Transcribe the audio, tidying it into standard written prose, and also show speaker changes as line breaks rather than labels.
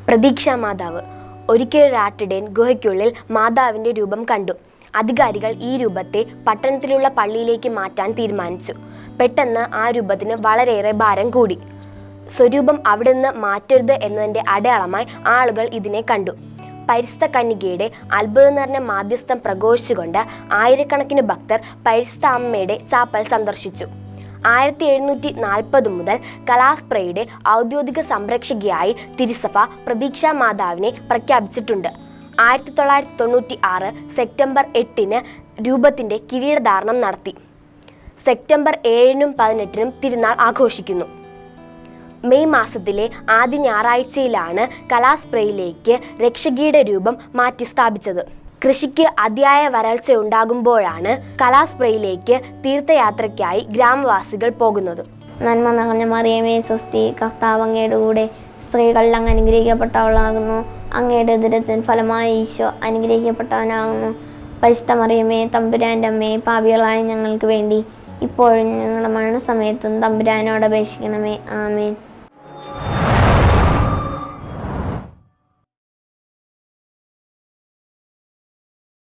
പ്രതീക്ഷാ മാതാവ്. ഒരിക്കൽ രാട്ടിടയൻ ഗുഹയ്ക്കുള്ളിൽ മാതാവിൻ്റെ രൂപം കണ്ടു. അധികാരികൾ ഈ രൂപത്തെ പട്ടണത്തിലുള്ള പള്ളിയിലേക്ക് മാറ്റാൻ തീരുമാനിച്ചു. പെട്ടെന്ന് ആ രൂപത്തിന് വളരെയേറെ ഭാരം കൂടി. സ്വരൂപം അവിടെ നിന്ന് മാറ്റരുത് എന്നതിൻ്റെ അടയാളമായി ആളുകൾ ഇതിനെ കണ്ടു. പരിശുദ്ധ കന്യകയുടെ അത്ഭുതം നിറഞ്ഞ മാധ്യസ്ഥം പ്രഘോഷിച്ചുകൊണ്ട് ആയിരക്കണക്കിന് ഭക്തർ പരിശുദ്ധ അമ്മയുടെ ചാപ്പൽ സന്ദർശിച്ചു. 1740 മുതൽ കലാസ്പ്രയുടെ ഔദ്യോഗിക സംരക്ഷകയായി തിരുസഭ പ്രതീക്ഷാ മാതാവിനെ പ്രഖ്യാപിച്ചിട്ടുണ്ട്. 1996 സെപ്റ്റംബർ 8 രൂപത്തിൻ്റെ കിരീടധാരണം നടത്തി. സെപ്റ്റംബർ 7-നും 18-നും തിരുനാൾ ആഘോഷിക്കുന്നു. മെയ് മാസത്തിലെ ആദ്യ ഞായറാഴ്ചയിലാണ് കലാസ്പ്രയിലേക്ക് രക്ഷകിയുടെ രൂപം മാറ്റി സ്ഥാപിച്ചത്. കൃഷിക്ക് അതിയായ വരൾച്ച ഉണ്ടാകുമ്പോഴാണ് കലാസ്പ്രയിലേക്ക് തീർത്ഥയാത്രയ്ക്കായി ഗ്രാമവാസികൾ പോകുന്നത്.
നന്മ നിറഞ്ഞ മറിയമേ സ്വസ്തി, കർത്താവ് അങ്ങയുടെ കൂടെ സ്ത്രീകളിൽ അങ്ങ് അനുഗ്രഹിക്കപ്പെട്ടവളാകുന്നു. അങ്ങയുടെ ഉദരത്തിൻ ഫലമായി ഈശോ അനുഗ്രഹിക്കപ്പെട്ടവനാകുന്നു. പരിശുദ്ധ മറിയമേ തമ്പുരാൻ്റെ അമ്മേ, പാപികളായ ഞങ്ങൾക്ക് വേണ്ടി ഇപ്പോഴും ഞങ്ങളുടെ മരണസമയത്തും തമ്പുരാനോട് അപേക്ഷിക്കണമേ. ആമേൻ.